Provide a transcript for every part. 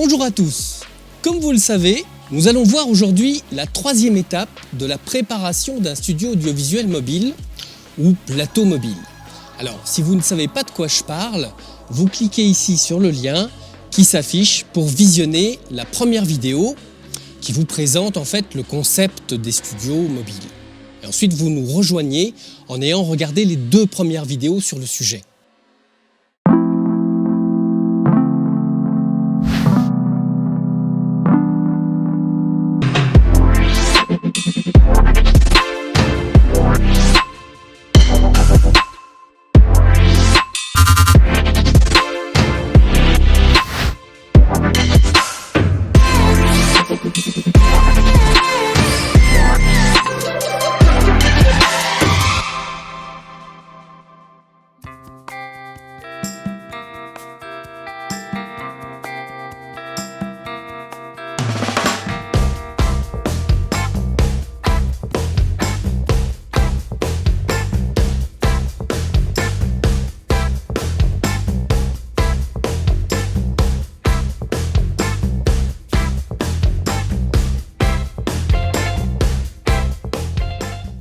Bonjour à tous. Comme vous le savez, nous allons voir aujourd'hui la troisième étape de la préparation d'un studio audiovisuel mobile ou plateau mobile. Alors, si vous ne savez pas de quoi je parle, vous cliquez ici sur le lien qui s'affiche pour visionner la première vidéo qui vous présente en fait le concept des studios mobiles. Et ensuite, vous nous rejoignez en ayant regardé les 2 premières vidéos sur le sujet.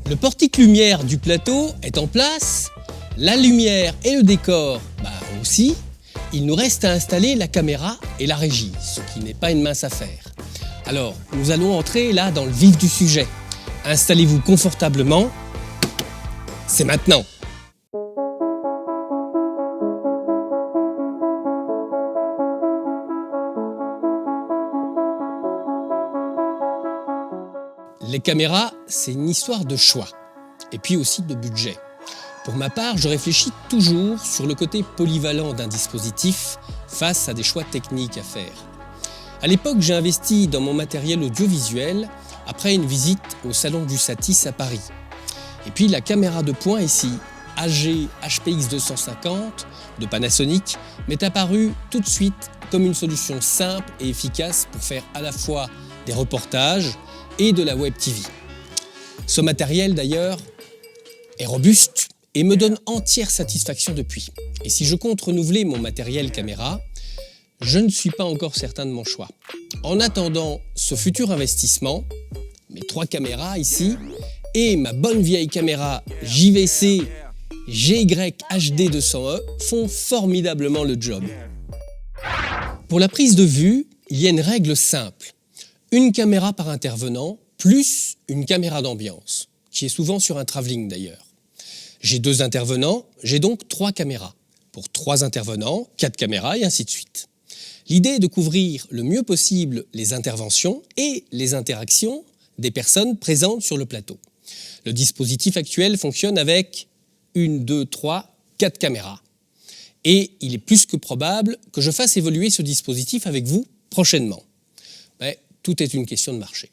Le portique lumière du plateau est en place, la lumière et le décor aussi. Il nous reste à installer la caméra et la régie, ce qui n'est pas une mince affaire. Alors, nous allons entrer là dans le vif du sujet. Installez-vous confortablement, c'est maintenant. Les caméras, c'est une histoire de choix et puis aussi de budget. Pour ma part, je réfléchis toujours sur le côté polyvalent d'un dispositif face à des choix techniques à faire. À l'époque, j'ai investi dans mon matériel audiovisuel après une visite au salon du Satis à Paris. Et puis la caméra de poing ici, AG HPX 250 de Panasonic, m'est apparue tout de suite comme une solution simple et efficace pour faire à la fois des reportages et de la web TV. Ce matériel d'ailleurs est robuste et me donne entière satisfaction depuis. Et si je compte renouveler mon matériel caméra, je ne suis pas encore certain de mon choix. En attendant ce futur investissement, mes 3 caméras ici et ma bonne vieille caméra JVC GY-HD 200E font formidablement le job. Pour la prise de vue, il y a une règle simple. Une caméra par intervenant, plus une caméra d'ambiance, qui est souvent sur un travelling d'ailleurs. J'ai 2 intervenants, j'ai donc 3 caméras. Pour 3 intervenants, 4 caméras et ainsi de suite. L'idée est de couvrir le mieux possible les interventions et les interactions des personnes présentes sur le plateau. Le dispositif actuel fonctionne avec 1, 2, 3, 4 caméras. Et il est plus que probable que je fasse évoluer ce dispositif avec vous prochainement. Mais tout est une question de marché.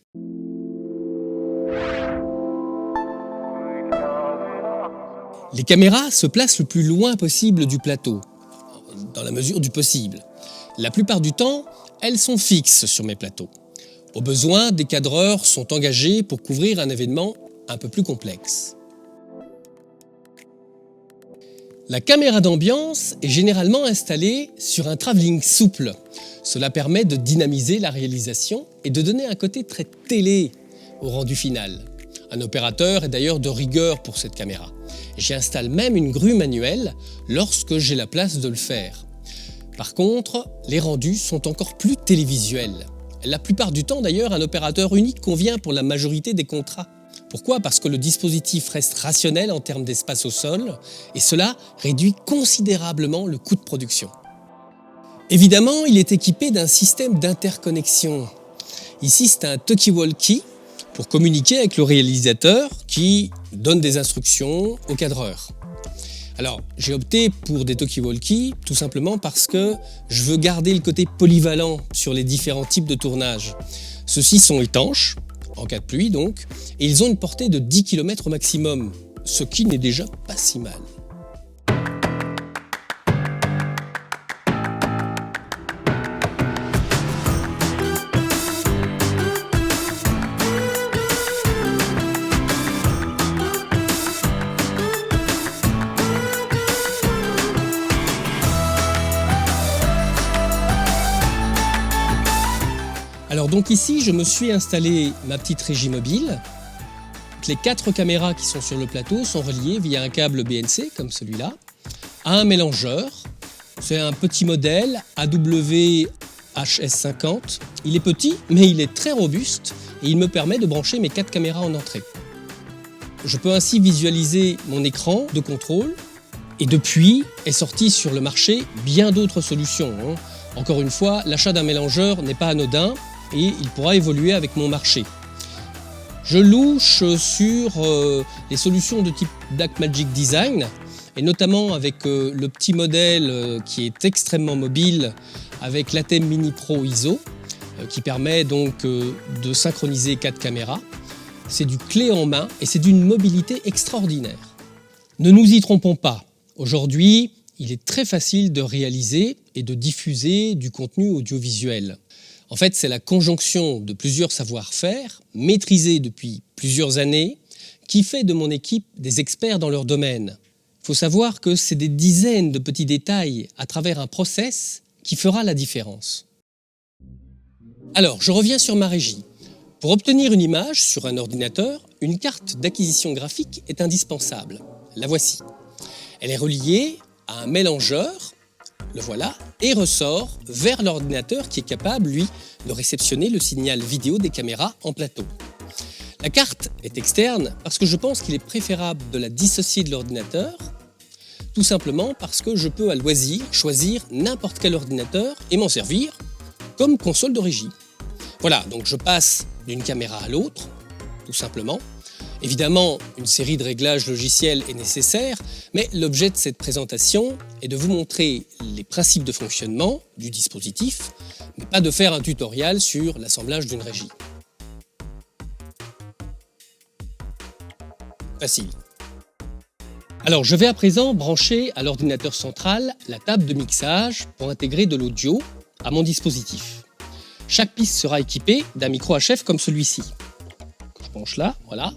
Les caméras se placent le plus loin possible du plateau, dans la mesure du possible. La plupart du temps, elles sont fixes sur mes plateaux. Au besoin, des cadreurs sont engagés pour couvrir un événement un peu plus complexe. La caméra d'ambiance est généralement installée sur un travelling souple. Cela permet de dynamiser la réalisation et de donner un côté très télé au rendu final. Un opérateur est d'ailleurs de rigueur pour cette caméra. J'y installe même une grue manuelle lorsque j'ai la place de le faire. Par contre, les rendus sont encore plus télévisuels. La plupart du temps d'ailleurs, un opérateur unique convient pour la majorité des contrats. Pourquoi ? Parce que le dispositif reste rationnel en termes d'espace au sol et cela réduit considérablement le coût de production. Évidemment, il est équipé d'un système d'interconnexion. Ici, c'est un talkie-walkie pour communiquer avec le réalisateur qui donne des instructions au cadreur. Alors, j'ai opté pour des talkie-walkie tout simplement parce que je veux garder le côté polyvalent sur les différents types de tournage. Ceux-ci sont étanches, en cas de pluie donc, et ils ont une portée de 10 km au maximum, ce qui n'est déjà pas si mal. Donc ici, je me suis installé ma petite régie mobile. Les 4 caméras qui sont sur le plateau sont reliées via un câble BNC, comme celui-là, à un mélangeur. C'est un petit modèle AW-HS50. Il est petit, mais il est très robuste et il me permet de brancher mes 4 caméras en entrée. Je peux ainsi visualiser mon écran de contrôle et depuis est sorti sur le marché bien d'autres solutions. Encore une fois, l'achat d'un mélangeur n'est pas anodin et il pourra évoluer avec mon marché. Je louche sur les solutions de type DAC-Magic Design et notamment avec le petit modèle qui est extrêmement mobile avec l'ATEM Mini Pro ISO qui permet donc de synchroniser 4 caméras. C'est du clé en main et c'est d'une mobilité extraordinaire. Ne nous y trompons pas, aujourd'hui il est très facile de réaliser et de diffuser du contenu audiovisuel. En fait, c'est la conjonction de plusieurs savoir-faire, maîtrisés depuis plusieurs années, qui fait de mon équipe des experts dans leur domaine. Il faut savoir que c'est des dizaines de petits détails à travers un process qui fera la différence. Alors, je reviens sur ma régie. Pour obtenir une image sur un ordinateur, une carte d'acquisition graphique est indispensable. La voici. Elle est reliée à un mélangeur, le voilà, et ressort vers l'ordinateur qui est capable, lui, de réceptionner le signal vidéo des caméras en plateau. La carte est externe parce que je pense qu'il est préférable de la dissocier de l'ordinateur, tout simplement parce que je peux à loisir choisir n'importe quel ordinateur et m'en servir comme console de régie. Voilà, donc je passe d'une caméra à l'autre, tout simplement. Évidemment, une série de réglages logiciels est nécessaire, mais l'objet de cette présentation est de vous montrer les principes de fonctionnement du dispositif, mais pas de faire un tutoriel sur l'assemblage d'une régie. Facile. Alors, je vais à présent brancher à l'ordinateur central la table de mixage pour intégrer de l'audio à mon dispositif. Chaque piste sera équipée d'un micro HF comme celui-ci. Je branche là, voilà.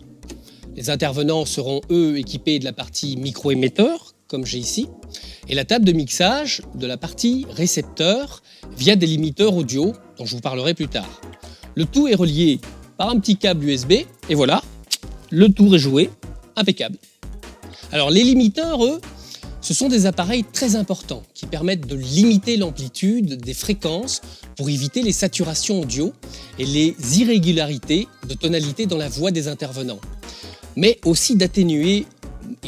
Les intervenants seront, eux, équipés de la partie micro-émetteur, comme j'ai ici, et la table de mixage de la partie récepteur via des limiteurs audio, dont je vous parlerai plus tard. Le tout est relié par un petit câble USB, et voilà, le tour est joué, impeccable. Alors les limiteurs, eux, ce sont des appareils très importants qui permettent de limiter l'amplitude des fréquences pour éviter les saturations audio et les irrégularités de tonalité dans la voix des intervenants, mais aussi d'atténuer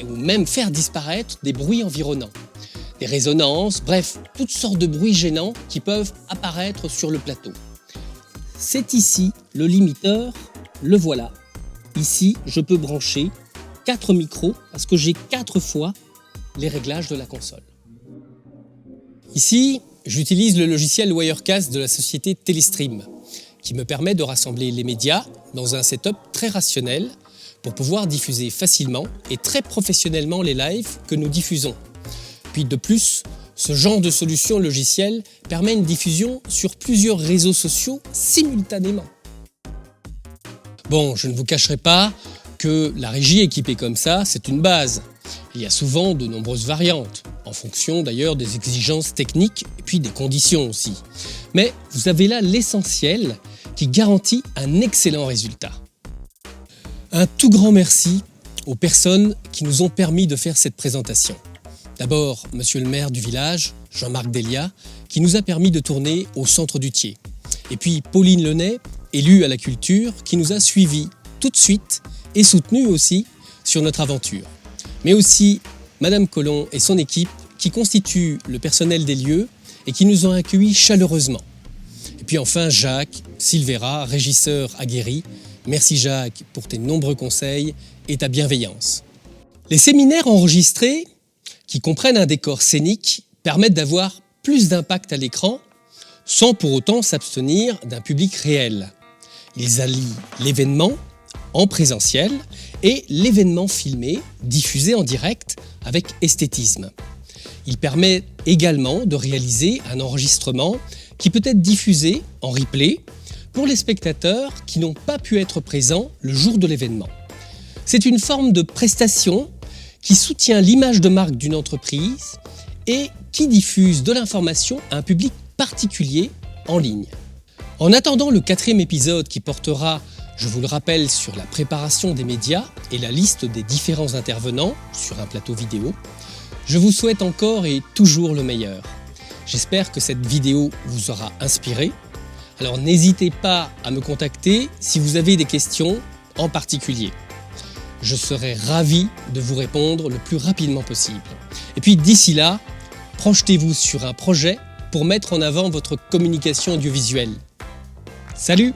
ou même faire disparaître des bruits environnants, des résonances, bref, toutes sortes de bruits gênants qui peuvent apparaître sur le plateau. C'est ici le limiteur, le voilà. Ici, je peux brancher 4 micros parce que j'ai 4 fois les réglages de la console. Ici, j'utilise le logiciel Wirecast de la société Telestream qui me permet de rassembler les médias dans un setup très rationnel pour pouvoir diffuser facilement et très professionnellement les lives que nous diffusons. Puis de plus, ce genre de solution logicielle permet une diffusion sur plusieurs réseaux sociaux simultanément. Bon, je ne vous cacherai pas que la régie équipée comme ça, c'est une base. Il y a souvent de nombreuses variantes, en fonction d'ailleurs des exigences techniques et puis des conditions aussi. Mais vous avez là l'essentiel qui garantit un excellent résultat. Un tout grand merci aux personnes qui nous ont permis de faire cette présentation. D'abord, monsieur le maire du village, Jean-Marc Delia, qui nous a permis de tourner au centre du Thiers. Et puis Pauline Lenay, élue à la culture, qui nous a suivis tout de suite et soutenu aussi sur notre aventure. Mais aussi Madame Collomb et son équipe qui constituent le personnel des lieux et qui nous ont accueillis chaleureusement. Et puis enfin Jacques Silvera, régisseur aguerri. Merci Jacques pour tes nombreux conseils et ta bienveillance. Les séminaires enregistrés, qui comprennent un décor scénique, permettent d'avoir plus d'impact à l'écran sans pour autant s'abstenir d'un public réel. Ils allient l'événement en présentiel et l'événement filmé, diffusé en direct avec esthétisme. Il permet également de réaliser un enregistrement qui peut être diffusé en replay pour les spectateurs qui n'ont pas pu être présents le jour de l'événement. C'est une forme de prestation qui soutient l'image de marque d'une entreprise et qui diffuse de l'information à un public particulier en ligne. En attendant le 4e épisode qui portera, je vous le rappelle, sur la préparation des médias et la liste des différents intervenants sur un plateau vidéo, je vous souhaite encore et toujours le meilleur. J'espère que cette vidéo vous aura inspiré. Alors n'hésitez pas à me contacter si vous avez des questions en particulier. Je serai ravi de vous répondre le plus rapidement possible. Et puis d'ici là, projetez-vous sur un projet pour mettre en avant votre communication audiovisuelle. Salut!